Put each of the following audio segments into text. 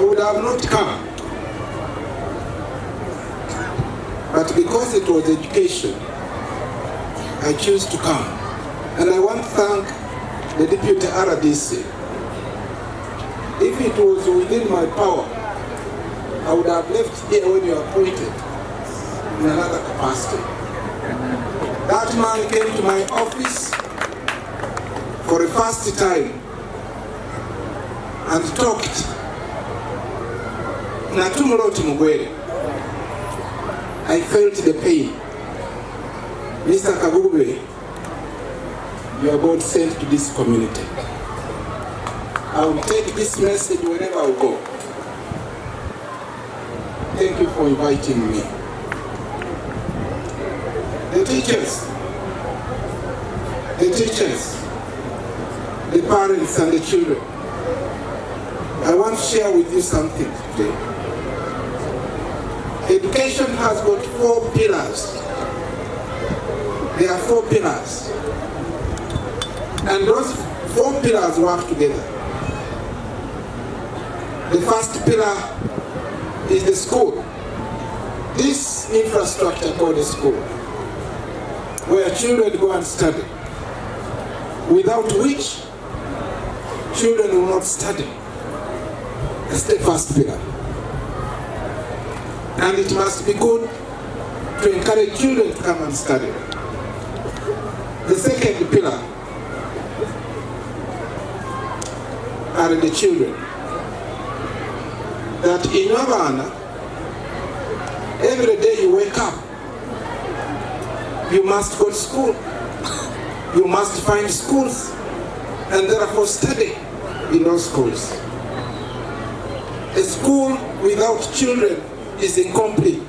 I would have not come. But because it was education, I choose to come. And I want to thank the Deputy RDC. If it was within my power, I would have left here when you appointed in another capacity. That man came to my office for the first time and talked. I felt the pain. Mr. Kagube, you are God sent to this community. I will take this message wherever I go. Thank you for inviting me. The teachers, the parents and the children, I want to share with you something today. Education has got 4 pillars. There are 4 pillars. And those 4 pillars work together. The first pillar is the school. This infrastructure called the school, where children go and study, without which children will not study. That's the first pillar. And it must be good to encourage children to come and study. The second pillar are the children. That in Yabana, every day you wake up, you must go to school. You must find schools and therefore study in those schools. A school without children is incomplete.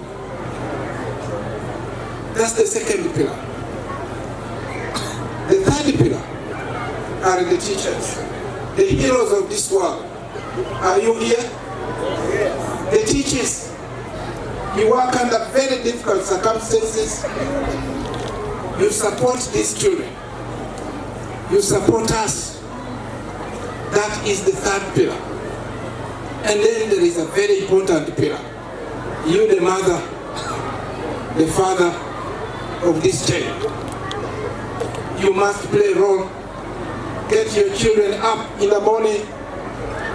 That's the second pillar. The third pillar are the teachers, the heroes of this world. Are you here? The teachers. You work under very difficult circumstances. You support these children. You support us. That is the third pillar. And then there is a very important pillar. You, the mother, the father of this child. You must play a role. Get your children up in the morning,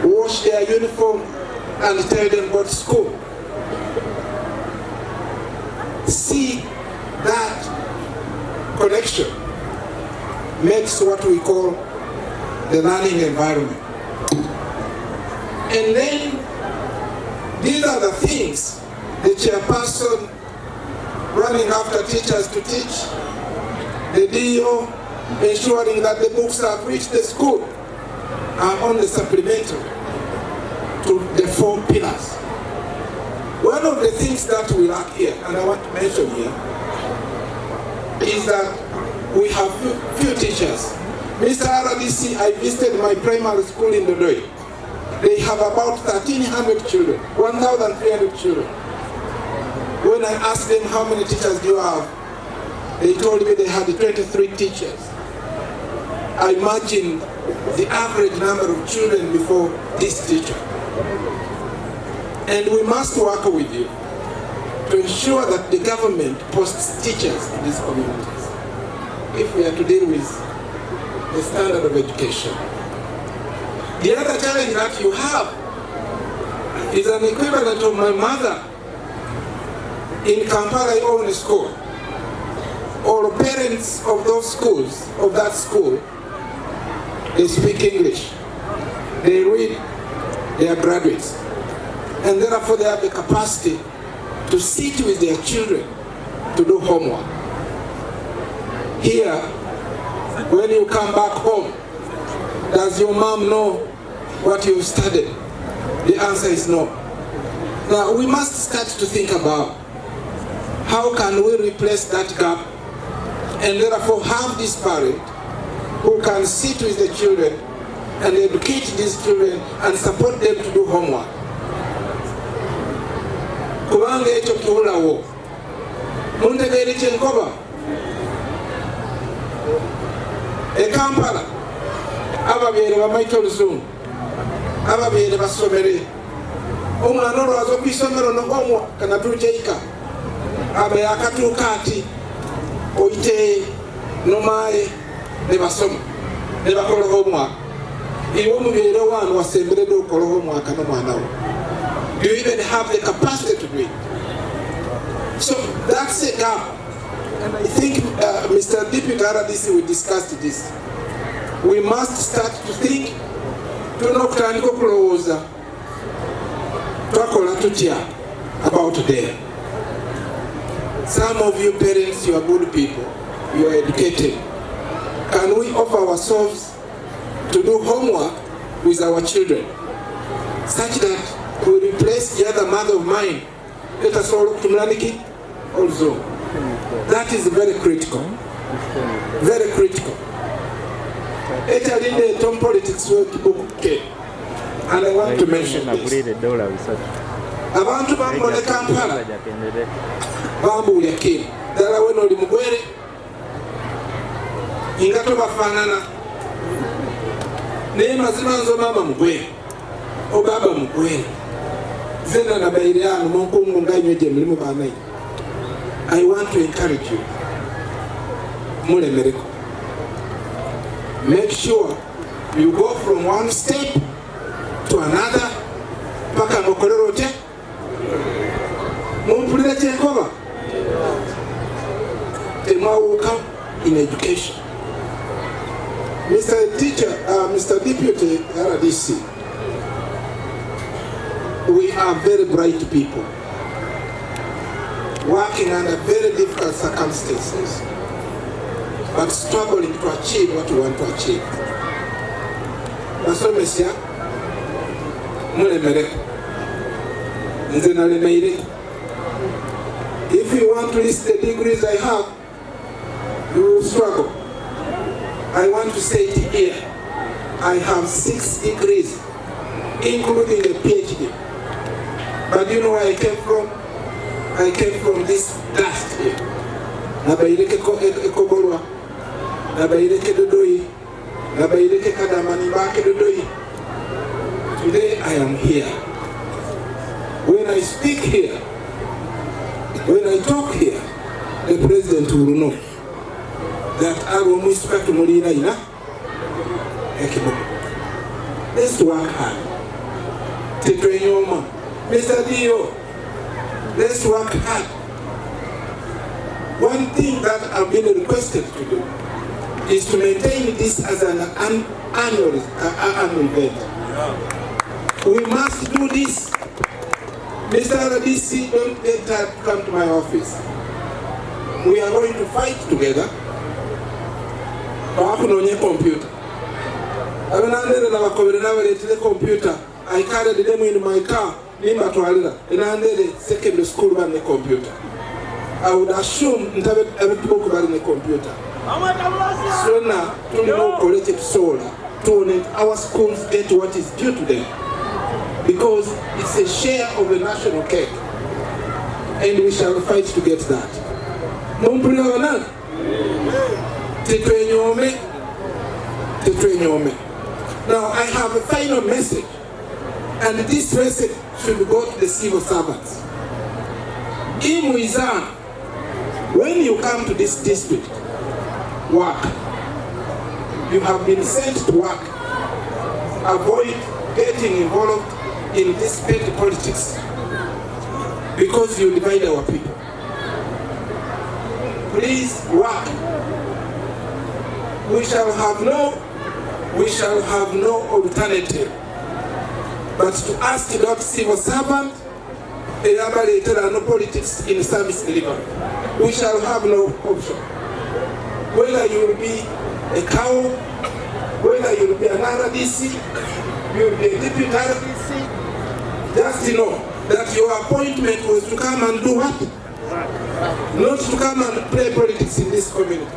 wash their uniform, and tell them go to school. See, that connection makes what we call the learning environment. And then these are the things the chairperson running after teachers to teach, the DO ensuring that the books have reached the school, are only supplementary to the 4 pillars. One of the things that we lack here, and I want to mention here, is that we have few teachers. Mr. RDC, I visited my primary school in Dodoi. They have about 1,300 children, 1,300 children. When I asked them how many teachers do you have, they told me they had 23 teachers. I imagine the average number of children before this teacher. And we must work with you to ensure that the government posts teachers in these communities if we are to deal with the standard of education. The other challenge that you have is an equivalent of my mother in Kampala. I own a school. All parents of those schools, of that school, they speak English. They read, they are graduates. And therefore they have the capacity to sit with their children to do homework. Here, when you come back home, does your mom know what you've studied? The answer is no. Now we must start to think about how can we replace that gap and therefore have this parent who can sit with the children and educate these children and support them to do homework. Kubanga echo kiulawo. Muntegeere kyenkoba. E Kampala ababeere bamaite oluzungu, ababeere basomere, Omwana olwaza okwisomero homework kanatujeika abe yakatuuka ati oyite nomaye ne basoma ne bakola homework. Iwe omubeere wano wasemberedde okukola homework n'omwana wo. Do you even have the capacity to do it? So that's a gap. And I think Mr. Deputy RDC, we discussed this. We must start to think, tunokutandika okulowooza twakola tutya about there. Some of you parents, you are good people, you are educated. Can we offer ourselves to do homework with our children such that we replace the other mother of mine? Let us all look to Mlaniki also. That is very critical. Very critical. Etalinde Tom politics work Kibuku. And I want to mention this. Abantu bambone Kampala bambulya kino ddala we n'oli mugwere nga tobafaanana naye mazima nzo maama mugwere o baba mugwere zena nabaire ano munkungu nganywe gye mulimu baanayi. I want to encourage you, mulemereko. Make sure you go from one step to another paka ngokolera otya mumpulira kyenkoba temwawuuka in education. Mr. Teacher, Mr. Deputy RDC, we are very bright people working under very difficult circumstances but struggling to achieve what we want to achieve. Basomesya mulemereko nze nalemeire. If you want to list the degrees I have, you will struggle. I want to say it here. I have 6 degrees, including a PhD. But you know where I came from? I came from this dust here. Nabaireke Koborwa, Nabaireke Dodoi, Nabaireke Kadamani Bake Dodoi. Today I am here. When I speak here, when I talk here, the president will know that I will respect Molina ina Kibuku. Let's work hard. Tetwenyoma. Mr. Dio, let's work hard. One thing that I've been requested to do is to maintain this as an annual event. We must do this. Mr. RDC, don't get tired to come to my office. We are going to fight together. Bakunonye computer. Abanandere na bakobere nabaletire computer. I carried them in my car. Nimba twalira. Enandere secondary school ban the computer. I would assume ntabe abituko bali ne computer. So now, to know collective soul, to let our schools get what is due to them. Because it's a share of the national cake. And we shall fight to get that. Mumpulira tetwenyome. Now I have a final message. And this message should go to the civil servants. In Muizan, when you come to this district, work. You have been sent to work. Avoid getting involved in this petty politics because you divide our people. Please work. We shall have no alternative but to ask that civil servant no politics in service delivery. We shall have no option. Whether you will be a cow, whether you will be an RDC, you will be a deputy RDC, just know that your appointment was to come and do what? Not to come and play politics in this community.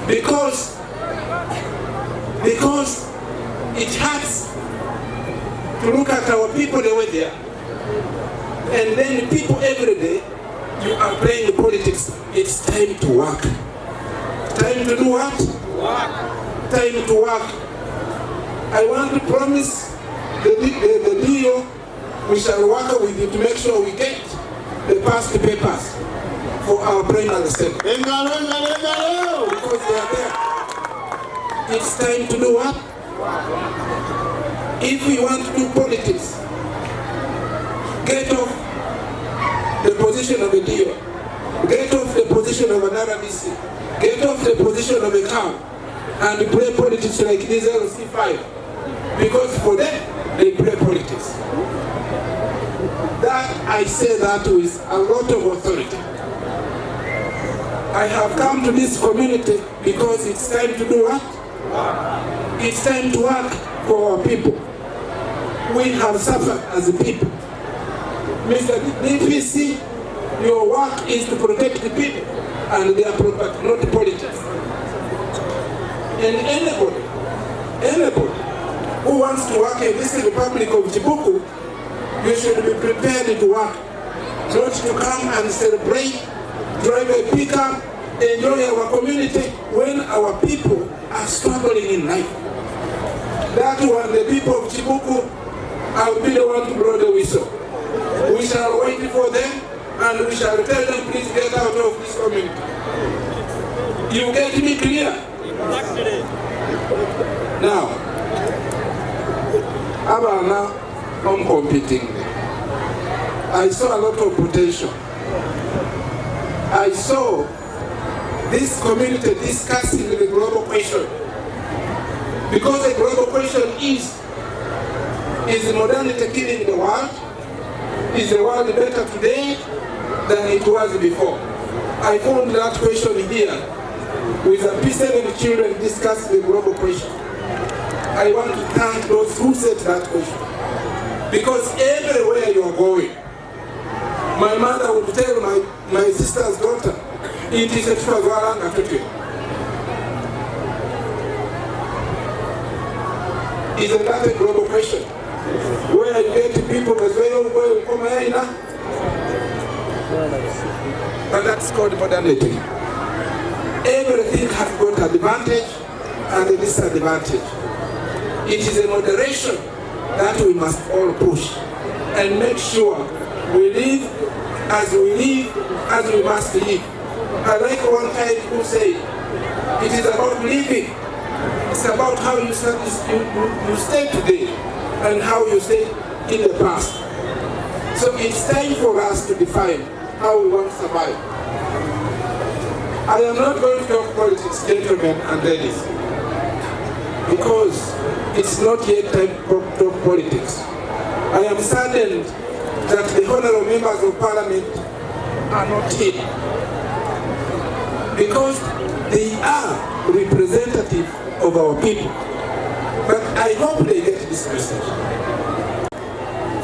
Because it hurts to look at our people the way they are. And then people every day, you are playing politics. It's time to work. Time to do what? Work. Time to work. I want to promise the deal we shall work with you to make sure we get the past papers for our primary sector. Because they are there. It's time to do what? If we want to do politics, get off the position of a deal, get off the position of an RBC, get off the position of a cow, and play politics like this LC5. Because for them, they play politics. That I say that with a lot of authority. I have come to this community because it's time to do what? It's time to work for our people. We have suffered as a people. Mr. DPC, your work is to protect the people and their property, not politics. And anybody who wants to work in this Republic of Kibuku, you should be prepared to work, not to come and celebrate, drive a pickup, enjoy our community when our people are struggling in life. That one, the people of Kibuku, I'll be the one to blow the whistle. We shall wait for them and we shall tell them, please get out of this community. You get me clear? Now, Abana, I'm competing. I saw a lot of potential. I saw this community discussing the global question. Because the global question is modernity killing the world? Is the world better today than it was before? I found that question here with the P7 children discussing the global question. I want to thank those who said that question. Because everywhere you are going, my mother would tell my sister's daughter, it is a Tufagwaranga Tutu. Isn't that a global question? Where you get people as well, where you come here, but that's called modernity. Everything has got advantage and a disadvantage. It is a moderation that we must all push and make sure we live as we must live. I like one guy who said, it is about living. It's about how you stay today and how you stay in the past. So it's time for us to define how we want to survive. I am not going to talk politics, gentlemen and ladies, because it's not yet time to talk politics. I am saddened that the honorable members of parliament are not here, because they are representative of our people. But I hope they get this message.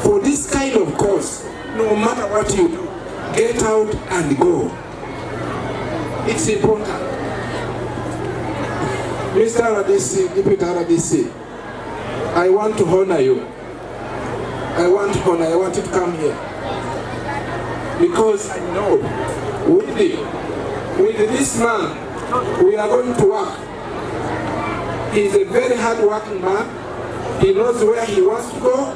For this kind of cause, no matter what you do, get out and go. It's important. Mr. RDC, Deputy RDC, I want to honor you. I want you to come here. Because I know with this man, we are going to work. He is a very hard-working man. He knows where he wants to go.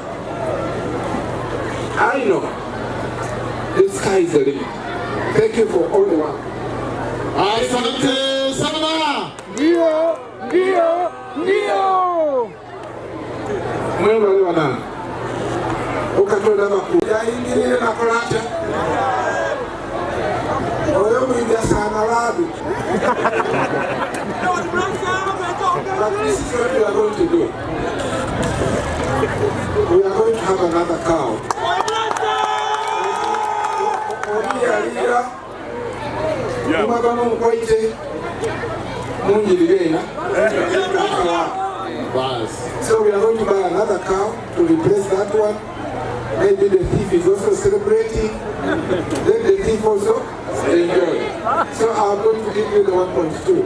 I know the sky is the limit. Thank you for all the work. Asante sana. Ndio. Mwema leo nani? Ukatoda makuja ingine na kolata. Oyo mwingia sana labu. But this is what we are going to do. We are going to have another cow. So we are going to buy another cow to replace that one. Maybe the thief is also celebrating. Then the thief also enjoy. So I'm going to give you the 1.2.